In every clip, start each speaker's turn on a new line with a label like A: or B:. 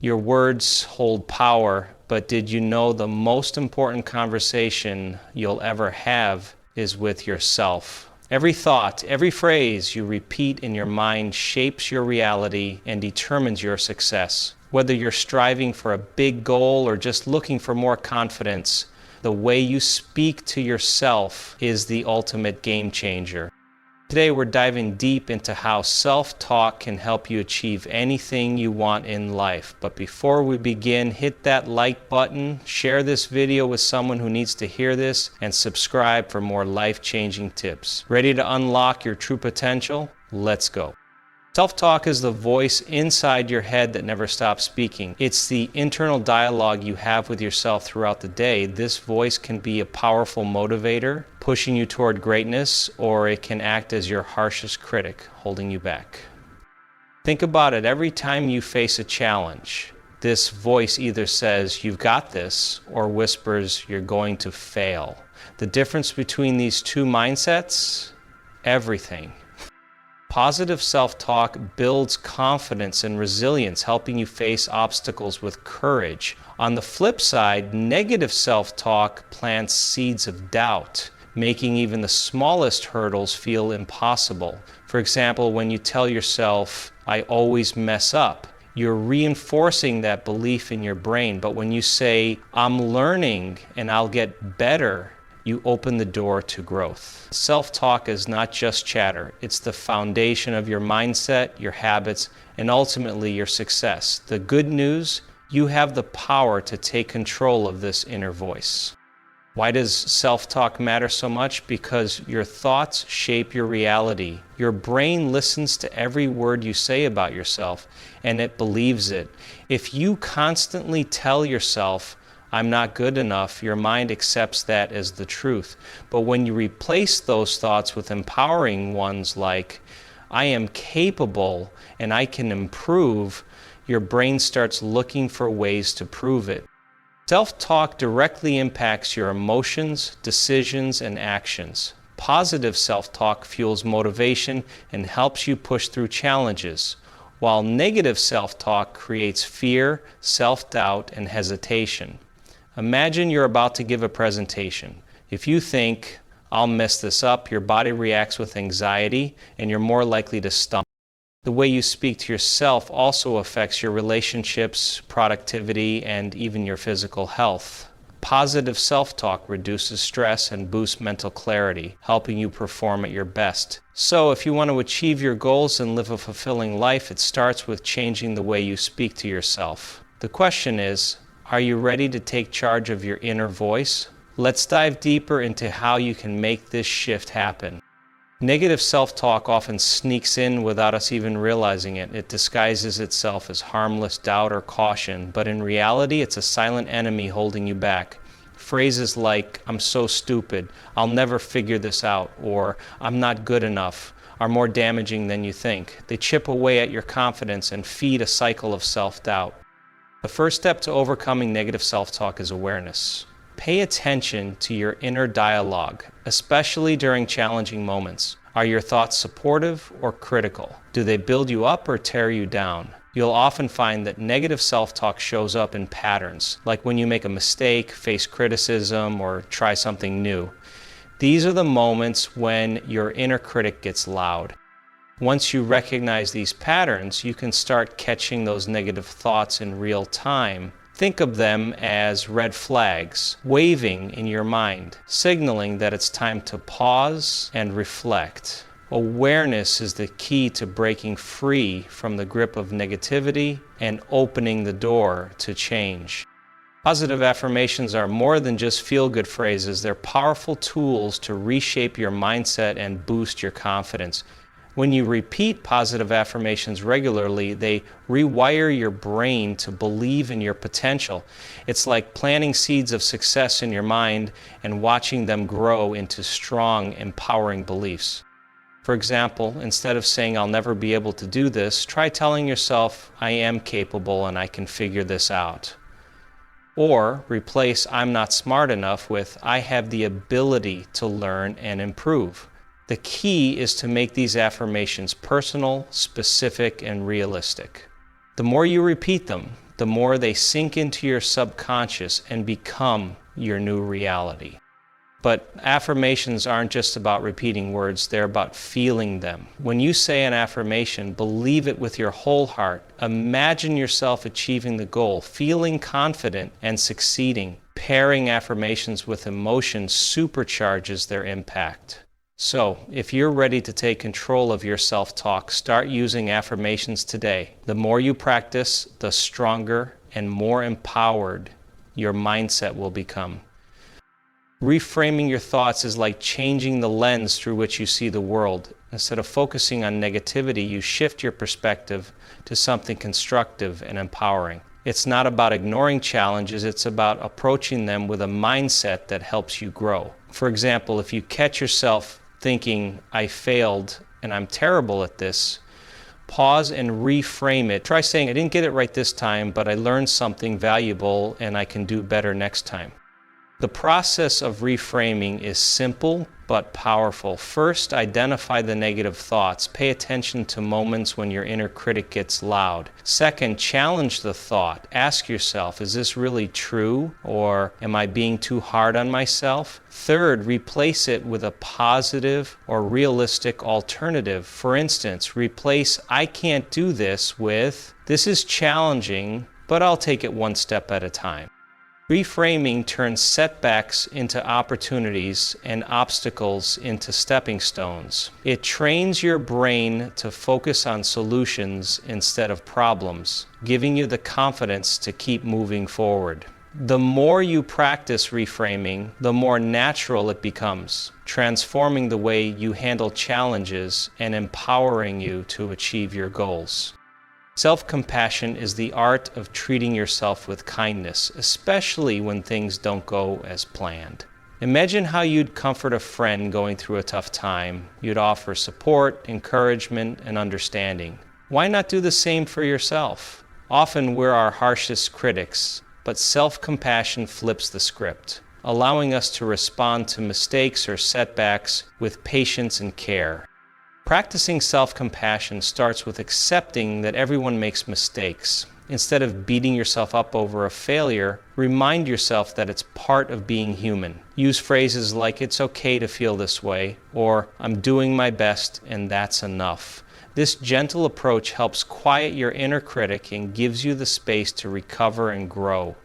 A: Your words hold power, but did you know the most important conversation you'll ever have is with yourself? Every thought, every phrase you repeat in your mind shapes your reality and determines your success. Whether you're striving for a big goal or just looking for more confidence, the way you speak to yourself is the ultimate game changer. Today we're diving deep into how self-talk can help you achieve anything you want in life. But before we begin, hit that like button, share this video with someone who needs to hear this, and subscribe for more life-changing tips. Ready to unlock your true potential? Let's go. Self-talk is the voice inside your head that never stops speaking. It's the internal dialogue you have with yourself throughout the day. This voice can be a powerful motivator, pushing you toward greatness, or it can act as your harshest critic, holding you back. Think about it. Every time you face a challenge, this voice either says, "You've got this," or whispers, "You're going to fail." The difference between these two mindsets? Everything. Positive self-talk builds confidence and resilience, helping you face obstacles with courage. On the flip side, negative self-talk plants seeds of doubt, making even the smallest hurdles feel impossible. For example, when you tell yourself, "I always mess up," you're reinforcing that belief in your brain. But when you say, "I'm learning and I'll get better," you open the door to growth. Self-talk is not just chatter. It's the foundation of your mindset, your habits, and ultimately your success. The good news, you have the power to take control of this inner voice. Why does self-talk matter so much? Because your thoughts shape your reality. Your brain listens to every word you say about yourself, and it believes it. If you constantly tell yourself, "I'm not good enough," your mind accepts that as the truth. But when you replace those thoughts with empowering ones like, "I am capable and I can improve," your brain starts looking for ways to prove it. Self-talk directly impacts your emotions, decisions, and actions. Positive self-talk fuels motivation and helps you push through challenges, while negative self-talk creates fear, self-doubt, and hesitation. Imagine you're about to give a presentation. If you think, "I'll mess this up," your body reacts with anxiety and you're more likely to stumble. The way you speak to yourself also affects your relationships, productivity, and even your physical health. Positive self-talk reduces stress and boosts mental clarity, helping you perform at your best. So if you want to achieve your goals and live a fulfilling life, it starts with changing the way you speak to yourself. The question is, are you ready to take charge of your inner voice? Let's dive deeper into how you can make this shift happen. Negative self-talk often sneaks in without us even realizing it. It disguises itself as harmless doubt or caution, but in reality, it's a silent enemy holding you back. Phrases like, "I'm so stupid," "I'll never figure this out," or "I'm not good enough," are more damaging than you think. They chip away at your confidence and feed a cycle of self-doubt. The first step to overcoming negative self-talk is awareness. Pay attention to your inner dialogue, especially during challenging moments. Are your thoughts supportive or critical? Do they build you up or tear you down? You'll often find that negative self-talk shows up in patterns, like when you make a mistake, face criticism, or try something new. These are the moments when your inner critic gets loud. Once you recognize these patterns, you can start catching those negative thoughts in real time. Think of them as red flags waving in your mind, signaling that it's time to pause and reflect. Awareness is the key to breaking free from the grip of negativity and opening the door to change. Positive affirmations are more than just feel-good phrases. They're powerful tools to reshape your mindset and boost your confidence. When you repeat positive affirmations regularly, they rewire your brain to believe in your potential. It's like planting seeds of success in your mind and watching them grow into strong, empowering beliefs. For example, instead of saying, "I'll never be able to do this," try telling yourself, "I am capable and I can figure this out." Or replace "I'm not smart enough" with "I have the ability to learn and improve." The key is to make these affirmations personal, specific, and realistic. The more you repeat them, the more they sink into your subconscious and become your new reality. But affirmations aren't just about repeating words, they're about feeling them. When you say an affirmation, believe it with your whole heart. Imagine yourself achieving the goal, feeling confident and succeeding. Pairing affirmations with emotion supercharges their impact. So, if you're ready to take control of your self-talk, start using affirmations today. The more you practice, the stronger and more empowered your mindset will become. Reframing your thoughts is like changing the lens through which you see the world. Instead of focusing on negativity, you shift your perspective to something constructive and empowering. It's not about ignoring challenges, it's about approaching them with a mindset that helps you grow. For example, if you catch yourself thinking, I failed and I'm terrible at this, pause and reframe it. Try saying, I didn't get it right this time, but I learned something valuable and I can do better next time. The process of reframing is simple but powerful. First, identify the negative thoughts. Pay attention to moments when your inner critic gets loud. Second, challenge the thought. Ask yourself, is this really true? Or am I being too hard on myself? Third, replace it with a positive or realistic alternative. For instance, replace I can't do this with this is challenging, but I'll take it one step at a time. Reframing turns setbacks into opportunities and obstacles into stepping stones. It trains your brain to focus on solutions instead of problems, giving you the confidence to keep moving forward. The more you practice reframing, the more natural it becomes, transforming the way you handle challenges and empowering you to achieve your goals. Self-compassion is the art of treating yourself with kindness, especially when things don't go as planned. Imagine how you'd comfort a friend going through a tough time. You'd offer support, encouragement, and understanding. Why not do the same for yourself? Often we're our harshest critics, but self-compassion flips the script, allowing us to respond to mistakes or setbacks with patience and care. Practicing self-compassion starts with accepting that everyone makes mistakes. Instead of beating yourself up over a failure, remind yourself that it's part of being human. Use phrases like, it's okay to feel this way, or I'm doing my best and that's enough. This gentle approach helps quiet your inner critic and gives you the space to recover and grow.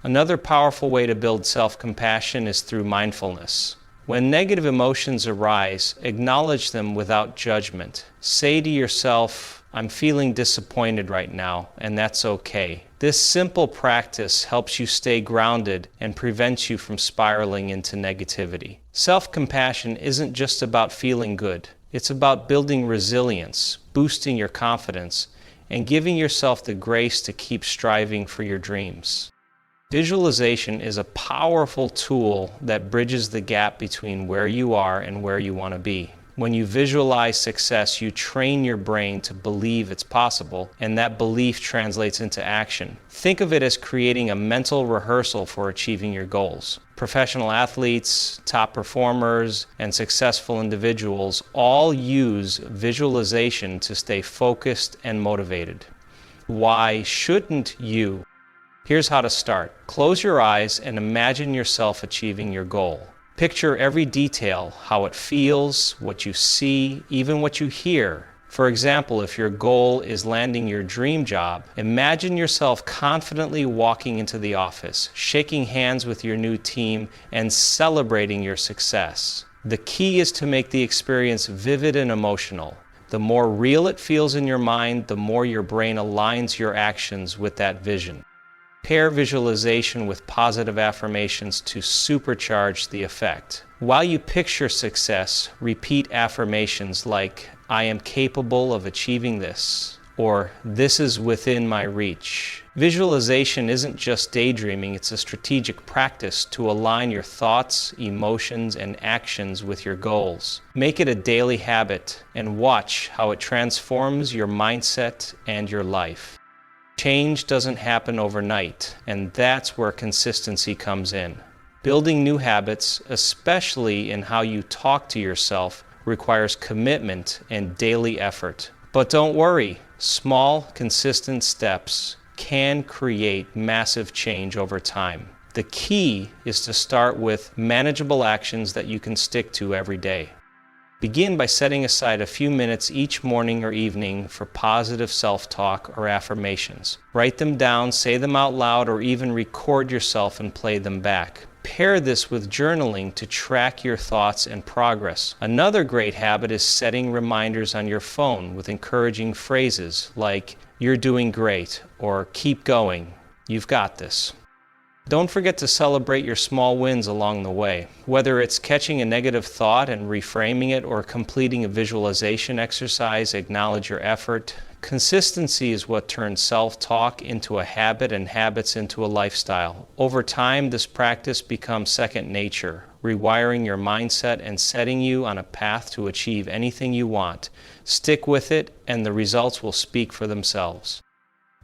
A: Another powerful way to build self-compassion is through mindfulness. When negative emotions arise, acknowledge them without judgment. Say to yourself, I'm feeling disappointed right now, and that's okay. This simple practice helps you stay grounded and prevents you from spiraling into negativity. Self-compassion isn't just about feeling good. It's about building resilience, boosting your confidence, and giving yourself the grace to keep striving for your dreams. Visualization is a powerful tool that bridges the gap between where you are and where you want to be. When you visualize success, you train your brain to believe it's possible, and that belief translates into action. Think of it as creating a mental rehearsal for achieving your goals. Professional athletes, top performers, and successful individuals all use visualization to stay focused and motivated. Why shouldn't you? Here's how to start. Close your eyes and imagine yourself achieving your goal. Picture every detail, how it feels, what you see, even what you hear. For example, if your goal is landing your dream job, imagine yourself confidently walking into the office, shaking hands with your new team, and celebrating your success. The key is to make the experience vivid and emotional. The more real it feels in your mind, the more your brain aligns your actions with that vision. Pair visualization with positive affirmations to supercharge the effect. While you picture success, repeat affirmations like, I am capable of achieving this, or this is within my reach. Visualization isn't just daydreaming, it's a strategic practice to align your thoughts, emotions, and actions with your goals. Make it a daily habit and watch how it transforms your mindset and your life. Change doesn't happen overnight, and that's where consistency comes in. Building new habits, especially in how you talk to yourself, requires commitment and daily effort. But don't worry, small, consistent steps can create massive change over time. The key is to start with manageable actions that you can stick to every day. Begin by setting aside a few minutes each morning or evening for positive self-talk or affirmations. Write them down, say them out loud, or even record yourself and play them back. Pair this with journaling to track your thoughts and progress. Another great habit is setting reminders on your phone with encouraging phrases like, "You're doing great," or "Keep going, you've got this." Don't forget to celebrate your small wins along the way. Whether it's catching a negative thought and reframing it or completing a visualization exercise, acknowledge your effort. Consistency is what turns self-talk into a habit and habits into a lifestyle. Over time, this practice becomes second nature, rewiring your mindset and setting you on a path to achieve anything you want. Stick with it, and the results will speak for themselves.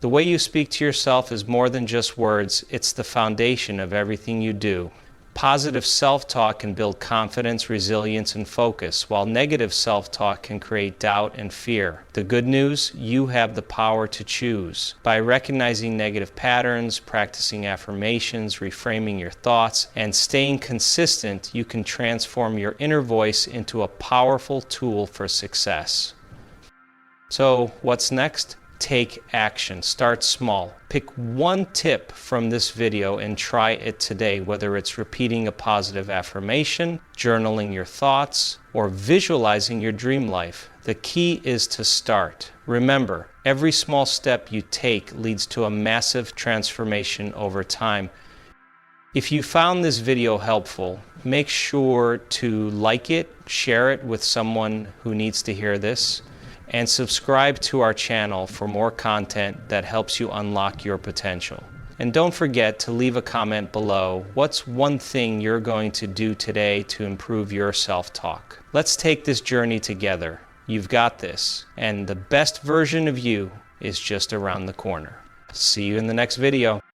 A: The way you speak to yourself is more than just words, it's the foundation of everything you do. Positive self-talk can build confidence, resilience, and focus, while negative self-talk can create doubt and fear. The good news, you have the power to choose. By recognizing negative patterns, practicing affirmations, reframing your thoughts, and staying consistent, you can transform your inner voice into a powerful tool for success. So, what's next? Take action. Start small. Pick one tip from this video and try it today, whether it's repeating a positive affirmation, journaling your thoughts, or visualizing your dream life. The key is to start. Remember, every small step you take leads to a massive transformation over time. If you found this video helpful, make sure to like it, share it with someone who needs to hear this, and subscribe to our channel for more content that helps you unlock your potential. And don't forget to leave a comment below. What's one thing you're going to do today to improve your self-talk? Let's take this journey together. You've got this, and the best version of you is just around the corner. See you in the next video.